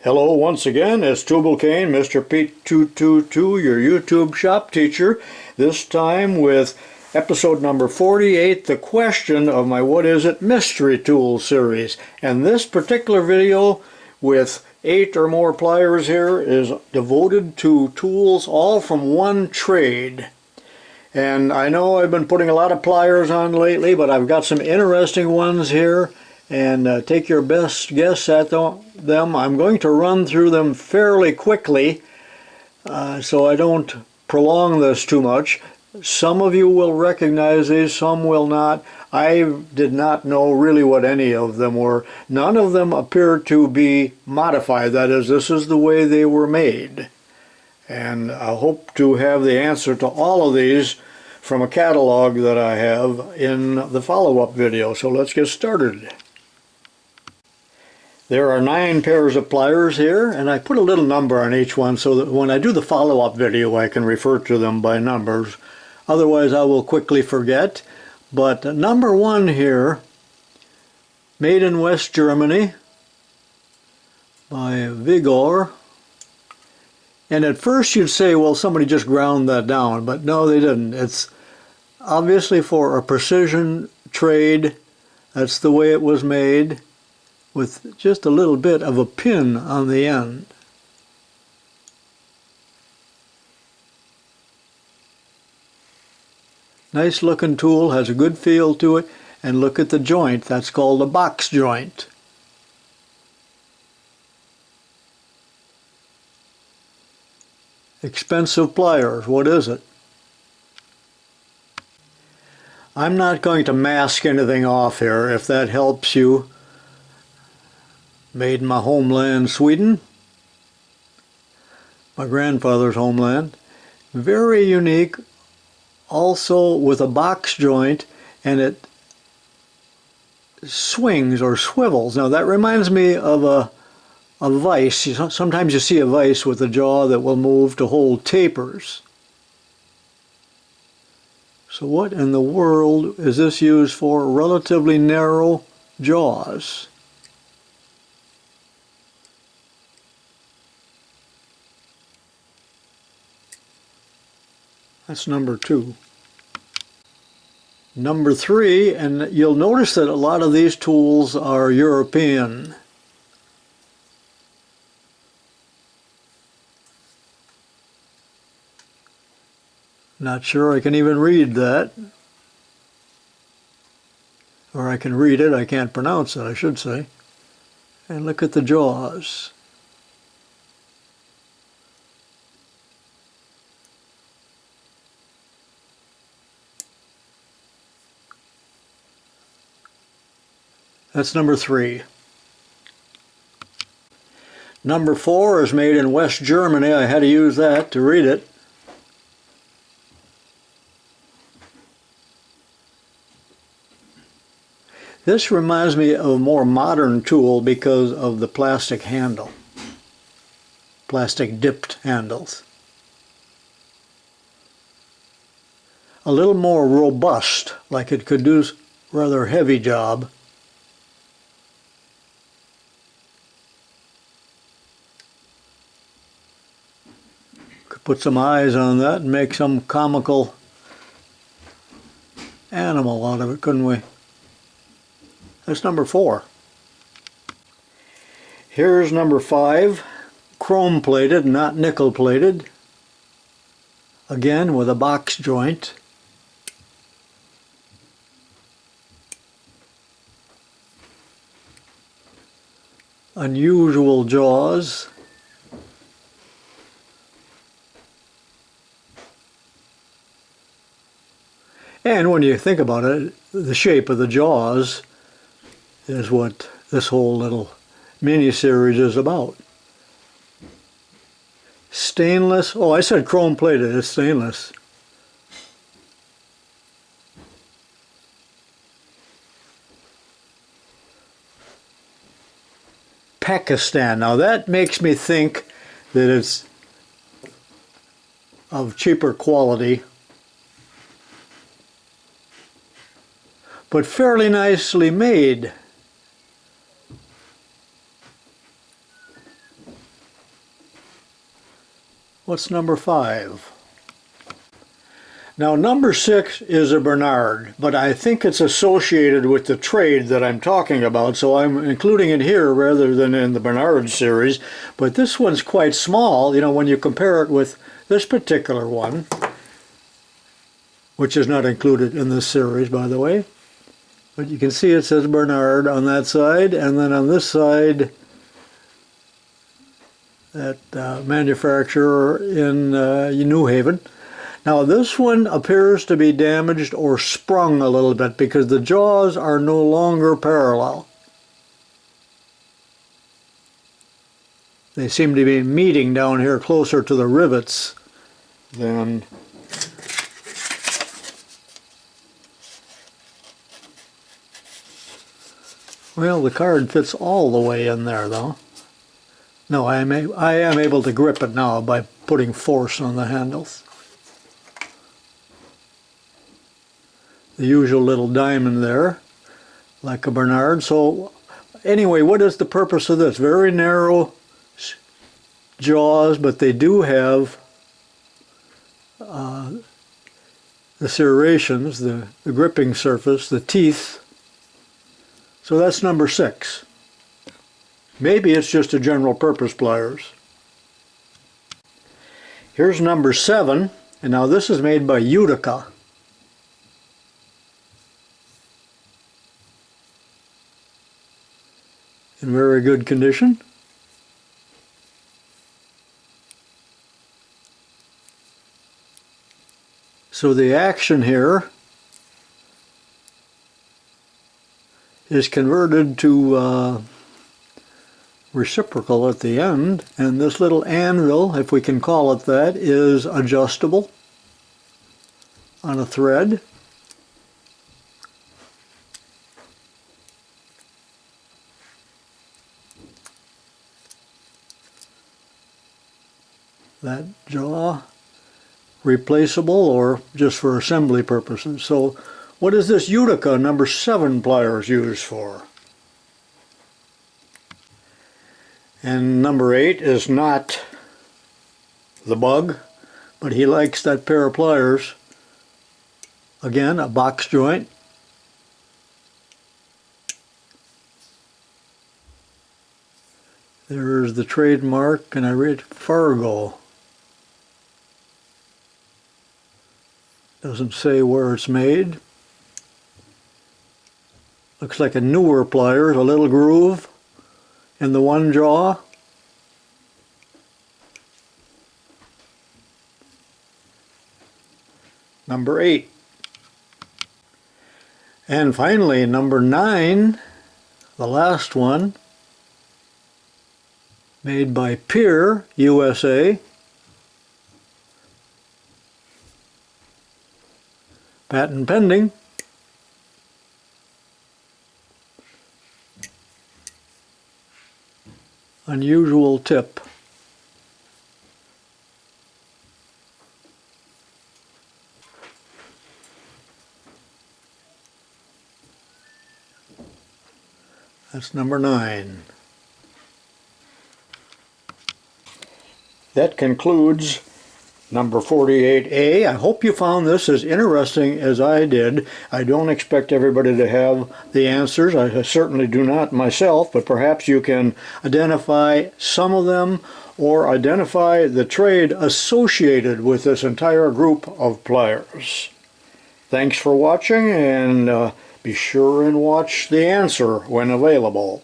Hello once again, it's tubalcain, mrpete222, your YouTube shop teacher, this time with episode number 48, the question of my What Is It Mystery Tool series. And this particular video with 8 or more pliers here is devoted to tools all from one trade. And I know I've been putting a lot of pliers on lately, but I've got some interesting ones here. And take your best guess at them. I'm going to run through them fairly quickly so I don't prolong this too much. Some of you will recognize these, some will not. I did not know really what any of them were. None of them appear to be modified. That is, this is the way they were made. And I hope to have the answer to all of these from a catalog that I have in the follow-up video. So let's get started. There are 9 pairs of pliers here, and I put a little number on each one so that when I do the follow-up video I can refer to them by numbers. Otherwise I will quickly forget. But number 1 here, made in West Germany by Vigor. And at first you'd say, well, somebody just ground that down, but no, they didn't. It's obviously for a precision trade. That's the way it was made, with just a little bit of a pin on the end. Nice looking tool, has a good feel to it, and look at the joint. That's called a box joint. Expensive pliers, what is it? I'm not going to mask anything off here, if that helps you. Made in my homeland, Sweden. My grandfather's homeland. Very unique, also with a box joint, and it swings or swivels. Now that reminds me of a vise. Sometimes you see a vise with a jaw that will move to hold tapers. So what in the world is this used for? Relatively narrow jaws. That's number 2. Number 3, and you'll notice that a lot of these tools are European. Not sure I can even read that. Or I can read it, I can't pronounce it, I should say. And look at the jaws. That's number 3. Number 4 is made in West Germany. I had to use that to read it. This reminds me of a more modern tool because of the plastic handle. Plastic dipped handles. A little more robust, like it could do a rather heavy job. Put some eyes on that and make some comical animal out of it, couldn't we? That's number 4. Here's number 5, chrome plated, not nickel plated. Again with a box joint. Unusual jaws. And when you think about it, the shape of the jaws is what this whole little mini-series is about. Stainless, oh I said chrome plated, it's stainless. Pakistan, now that makes me think that it's of cheaper quality, but fairly nicely made. What's number 5? Now number 6 is a Bernard, but I think it's associated with the trade that I'm talking about, so I'm including it here rather than in the Bernard series. But this one's quite small, you know, when you compare it with this particular one, which is not included in this series, by the way. But you can see it says Bernard on that side, and then on this side, that manufacturer in New Haven. Now this one appears to be damaged or sprung a little bit because the jaws are no longer parallel. They seem to be meeting down here closer to the rivets than well, the card fits all the way in there though. No, I am able to grip it now by putting force on the handles. The usual little diamond there, like a Bernard. So anyway, what is the purpose of this? Very narrow jaws, but they do have the serrations, the gripping surface, the teeth. So that's number 6. Maybe it's just a general purpose pliers. Here's number 7, and now this is made by Utica. In very good condition. So the action here is converted to reciprocal at the end, and this little anvil, if we can call it that, is adjustable on a thread. That jaw replaceable or just for assembly purposes. So what is this Utica number 7 pliers used for? And number 8 is not the bug, but he likes that pair of pliers. Again, a box joint. There's the trademark, and I read Fargo. Doesn't say where it's made. Looks like a newer pliers, a little groove in the one jaw. Number 8. And finally, number 9, the last one, made by Pliers, USA. Patent pending. Unusual tip. That's number 9. That concludes number 48A. I hope you found this as interesting as I did. I don't expect everybody to have the answers. I certainly do not myself, but perhaps you can identify some of them or identify the trade associated with this entire group of pliers. Thanks for watching, and be sure and watch the answer when available.